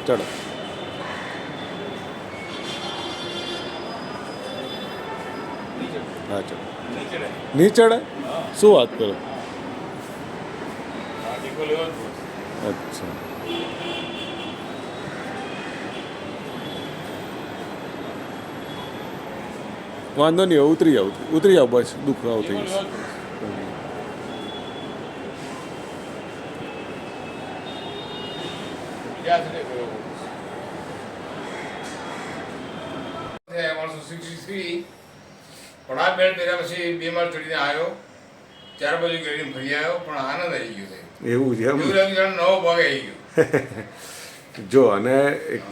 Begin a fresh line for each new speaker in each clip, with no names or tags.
ચડો. હા ચલો. નહીં ચડે? શું વાત કરો? અચ્છા. વાંધો નહીં, ઉતરી જાવ બસ, દુખાવો થઈ જશે.
પણ આ બેડ પહેર્યા પછી 2 માળ ચડીને આવ્યો, 4 બાજુ કરીને ફરી આવ્યો, પણ આનંદ આવી ગયો છે.
એવું છે એમ?
નવો ભાગ આવી ગયો.
જો અને એક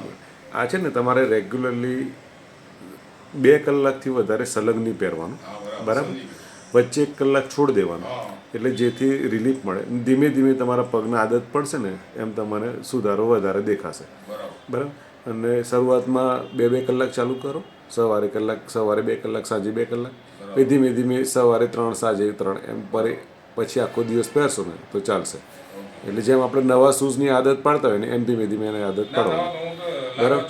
આ છે ને, તમારે રેગ્યુલરલી 2 કલાકથી વધારે સલગ નહીં પહેરવાનું, બરાબર? વચ્ચે 1 કલાક છોડ દેવાનું, એટલે જેથી રિલીફ મળે. ધીમે ધીમે તમારા પગને આદત પડશે ને એમ તમને સુધારો વધારે દેખાશે, બરાબર? અને શરૂઆતમાં 2 કલાક ચાલુ કરો, સવારે 2 કલાક, સાંજે 2 કલાક, પછી ધીમે ધીમે સવારે 3, સાંજે 3, એમ પછી આખો દિવસ પહેરશો ને તો ચાલશે. એટલે જેમ આપણે નવા શૂઝની આદત પાડતા હોય ને એમ ધીમે ધીમે એને આદત પાડવાની, બરાબર?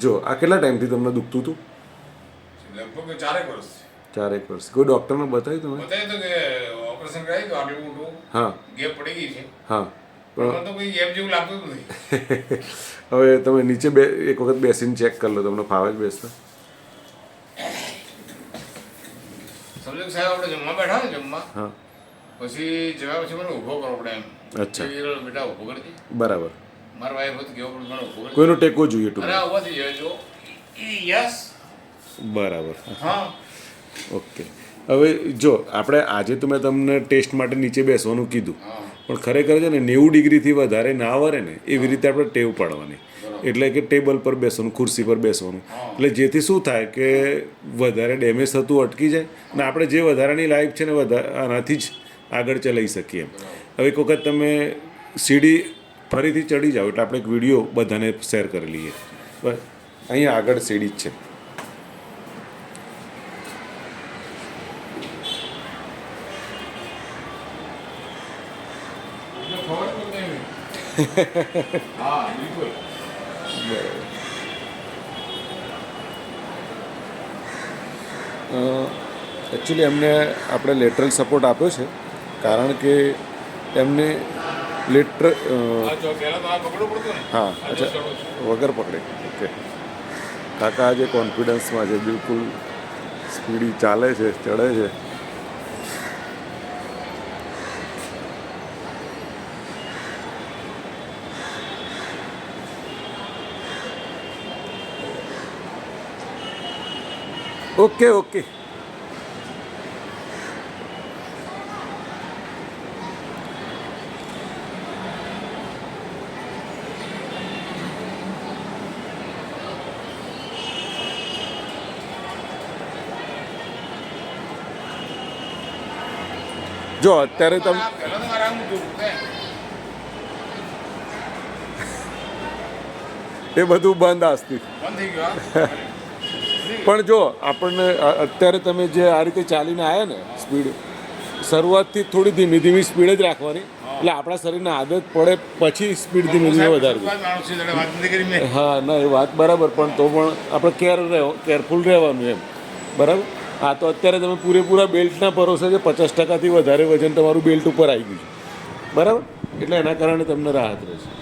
જો આ કેટલા ટાઈમથી તમને દુખતું હતું?
લગભગ 4 વર્ષ.
4 વર્ષ. કોઈ ડૉક્ટરને બતાવ્યું તમે?
બતાવ્યું તો કે ઓપરેશન કરાવી તો આટલું મોટું
હા
ગેપ પડી ગઈ છે.
હા,
પણ તો કોઈ ગેપ જેવું લાગતું જ નથી.
હવે તમે નીચે એક વખત બેસીને ચેક કરી લો, તમને ફાવે જ બેસતા?
સમજો સાહેબ આપણે જમવા બેઠા ને, જમવા
હા,
પછી જવા પછી મને ઊભો કરવો પડે એમ.
અચ્છા,
બેટા ઊભો કરજે.
બરાબર.
મારા વાઈફ હતું કેવું પડે, મને ઊભો કરજે.
કોઈનો ટેકો જોઈએ
અરે
ટૂંકમાં.
ઊભા થઈ જાય જો. યસ.
બરાબર.
હા.
ઓકે. હવે જો આપણે આજે તો મેં તમને ટેસ્ટ માટે નીચે બેસવાનું કીધું, પણ ખરેખર છે ને 90 ડિગ્રીથી વધારે ના વરે ને એવી રીતે આપણે ટેવ પાડવાની. એટલે કે ટેબલ પર બેસવાનું, ખુરશી પર બેસવાનું, એટલે જેથી શું થાય કે વધારે ડેમેજ થતું અટકી જાય ને આપણે જે વધારાની લાઈફ છે ને આનાથી જ આગળ ચલાવી શકીએ એમ. હવે એક વખત તમે સીડી ફરીથી ચડી જાઓ એટલે આપણે એક વિડીયો બધાને શેર કરી લઈએ. બસ અહીંયા આગળ સીડી જ છે.
હા બિલકુલ.
એકચ્યુઅલી એમને આપણે લેટરલ સપોર્ટ આપ્યો છે કારણ કે એમને હા, અચ્છા, વગર પકડે. ઓકે. કાકા આજે કોન્ફિડન્સમાં છે, બિલકુલ સ્પીડી ચાલે છે, ચડે છે. Okay okay. જો અત્યારે તમે એ બધું બંધ આજથી. પણ જો આપણને અત્યારે તમે જે આ રીતે ચાલીને આવ્યા ને, સ્પીડ શરૂઆતથી થોડી ધીમી ધીમી સ્પીડ જ રાખવાની, એટલે આપણા શરીરને આદત પડે પછી સ્પીડ ધીમે ધીમે વધારવી. હા ના, એ વાત બરાબર, પણ તો પણ આપણે કેરફુલ રહેવાનું એમ, બરાબર? હા, તો અત્યારે તમે પૂરેપૂરા બેલ્ટના ભરોસે છે, 50%થી વધારે વજન તમારું બેલ્ટ ઉપર આવી ગયું છે, બરાબર? એટલે એના કારણે તમને રાહત રહેશે.